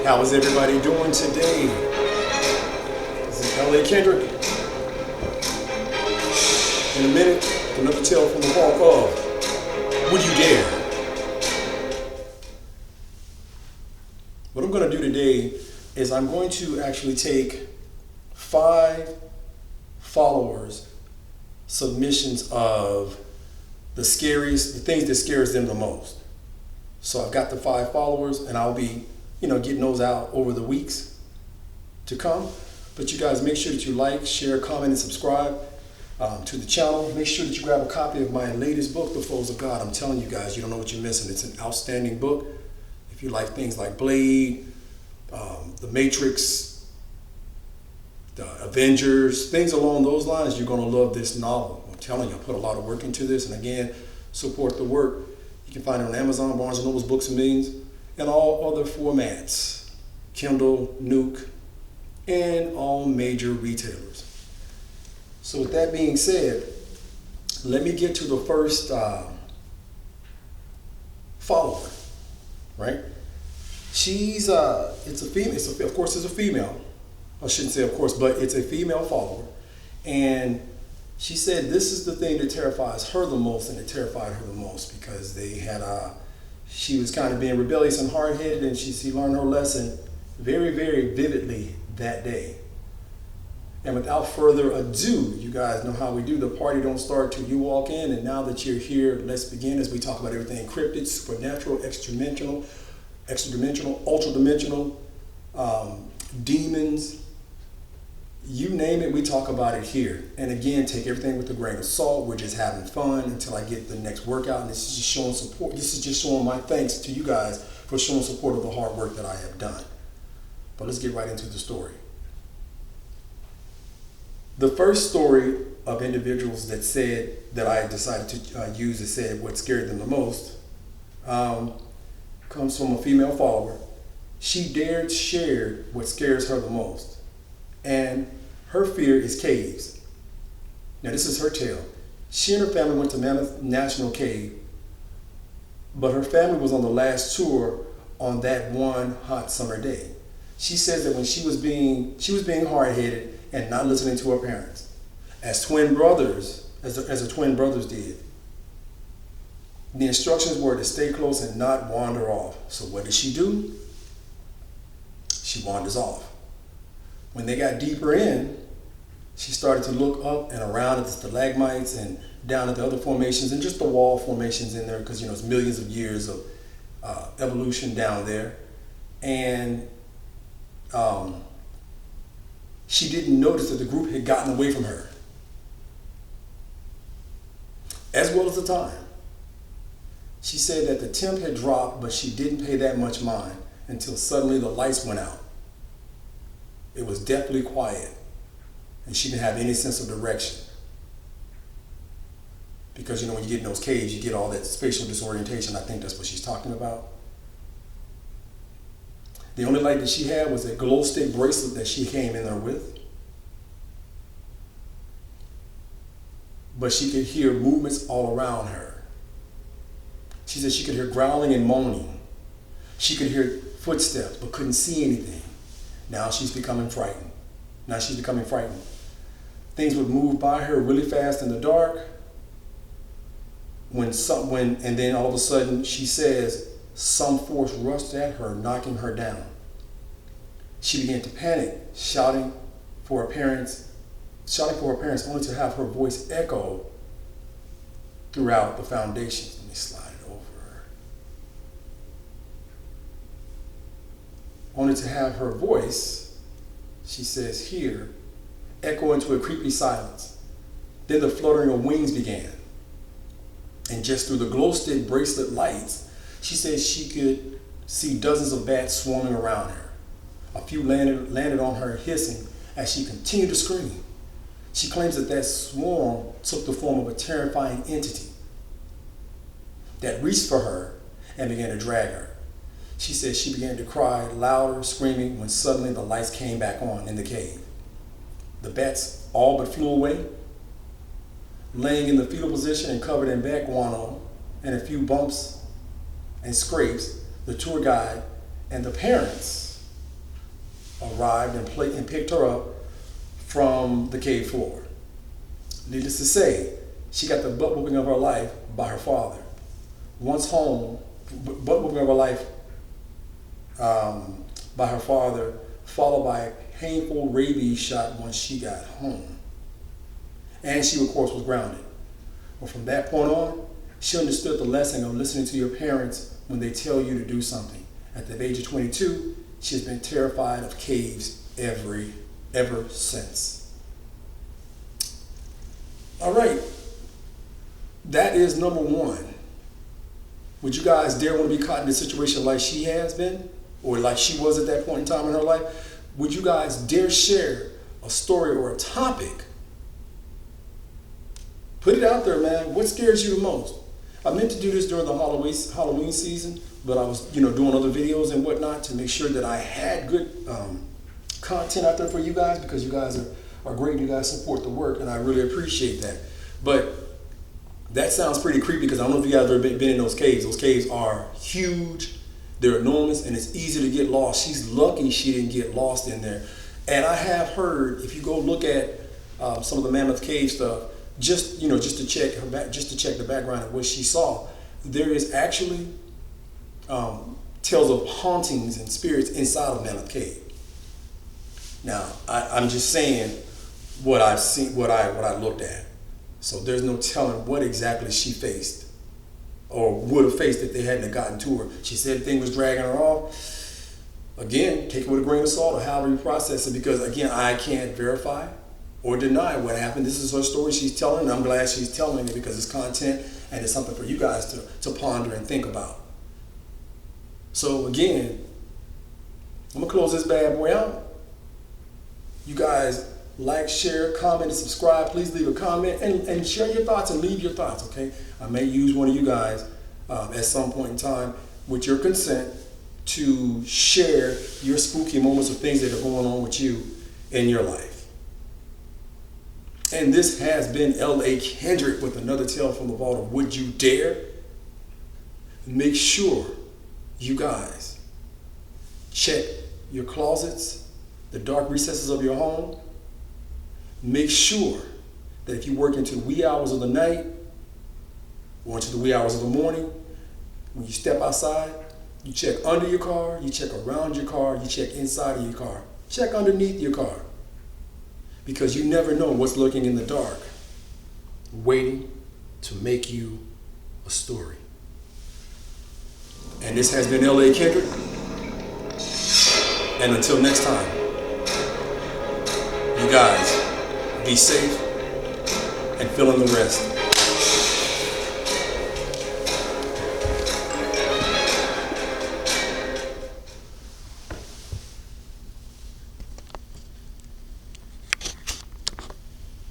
How is everybody doing today? This is LA Kendrick. In a minute, another tale from the vault of Would You Dare? What I'm going to do today is I'm going to actually take 5 followers' submissions of the things that scares them the most. So I've got the 5 followers, and I'll be, getting those out over the weeks to come. But you guys make sure that you like, share, comment, and subscribe to the channel. Make sure that you grab a copy of my latest book, The Foes of God. I'm telling you guys, you don't know what you're missing. It's an outstanding book. If you like things like Blade, The Matrix, The Avengers, things along those lines, you're going to love this novel. I'm telling you, I put a lot of work into this. And again, support the work. You can find it on Amazon, Barnes & Noble's Books and Millions, and all other formats, Kindle, Nook, and all major retailers. So with that being said, let me get to the first follower, right? She's, it's a female, of course it's a female. I shouldn't say of course, but it's a female follower. And she said this is the thing that terrifies her the most, and it terrified her the most because she was kind of being rebellious and hard-headed, and she learned her lesson very, very vividly that day. And without further ado, you guys know how we do. The party don't start till you walk in, and now that you're here, let's begin as we talk about everything encrypted, supernatural, extra-dimensional, ultra-dimensional, demons, you name it, we talk about it here. And again, take everything with a grain of salt. We're just having fun until I get the next workout. And this is just showing support. This is just showing my thanks to you guys for showing support of the hard work that I have done. But let's get right into the story. The first story of individuals that I decided to use that said what scared them the most comes from a female follower. She dared share what scares her the most. And her fear is caves. Now this is her tale. She and her family went to Mammoth National Cave, but her family was on the last tour on that one hot summer day. She says that when she was being hard-headed and not listening to her parents, as the twin brothers did. The instructions were to stay close and not wander off. So what did she do? She wanders off. When they got deeper in, she started to look up and around at the stalagmites and down at the other formations and just the wall formations in there because, it's millions of years of evolution down there. And she didn't notice that the group had gotten away from her, as well as the time. She said that the temp had dropped, but she didn't pay that much mind until suddenly the lights went out. It was deathly quiet, and she didn't have any sense of direction. Because, when you get in those caves, you get all that spatial disorientation. I think that's what she's talking about. The only light that she had was a glow stick bracelet that she came in there with. But she could hear movements all around her. She said she could hear growling and moaning. She could hear footsteps, but couldn't see anything. Now she's becoming frightened. Things would move by her really fast in the dark. And then all of a sudden she says some force rushed at her, knocking her down. She began to panic, shouting for her parents, only to have her voice echo throughout the foundations. Let me slide it over. Only to have her voice, she says here, echo into a creepy silence. Then the fluttering of wings began. And just through the glow stick bracelet lights, she says she could see dozens of bats swarming around her. A few landed on her, hissing as she continued to scream. She claims that swarm took the form of a terrifying entity that reached for her and began to drag her. She says she began to cry louder, screaming, when suddenly the lights came back on in the cave. The bats all but flew away. Laying in the fetal position and covered in bat guano and a few bumps and scrapes, the tour guide and the parents arrived and picked her up from the cave floor. Needless to say, she got the butt whooping of her life by her father. Once home, butt whooping of her life by her father, followed by a painful rabies shot once she got home. And she, of course, was grounded. But from that point on, she understood the lesson of listening to your parents when they tell you to do something. At the age of 22, she's been terrified of caves ever since. All right, that is number one. Would you guys dare want to be caught in a situation like she has been, or like she was at that point in time in her life? Would you guys dare share a story or a topic? Put it out there, man. What scares you the most? I meant to do this during the Halloween season, but I was, doing other videos and whatnot to make sure that I had good content out there for you guys, because you guys are great. You guys support the work, and I really appreciate that. But that sounds pretty creepy, because I don't know if you guys have ever been in those caves. Those caves are huge. They're enormous, and it's easy to get lost. She's lucky she didn't get lost in there. And I have heard, if you go look at some of the Mammoth Cave stuff, just to check her back, just to check the background of what she saw, there is actually tales of hauntings and spirits inside of Mammoth Cave. Now, I'm just saying what I've seen, what I looked at. So there's no telling what exactly she faced, or would have faced if they hadn't gotten to her. She said the thing was dragging her off. Again, take it with a grain of salt, or however you process it, because again, I can't verify or deny what happened. This is her story she's telling, and I'm glad she's telling it, because it's content and it's something for you guys to ponder and think about. So again, I'm gonna close this bad boy out. You guys like, share, comment, and subscribe. Please leave a comment and share your thoughts and leave your thoughts, okay? I may use one of you guys at some point in time, with your consent, to share your spooky moments of things that are going on with you in your life. And this has been L.A. Kendrick with another tale from the vault of Would You Dare? Make sure you guys check your closets, the dark recesses of your home. Make sure that if you work into the wee hours of the night or into the wee hours of the morning, when you step outside, you check under your car, you check around your car, you check inside of your car, check underneath your car. Because you never know what's lurking in the dark, waiting to make you a story. And this has been L.A. Kendrick. And until next time, you guys be safe and fill in the rest.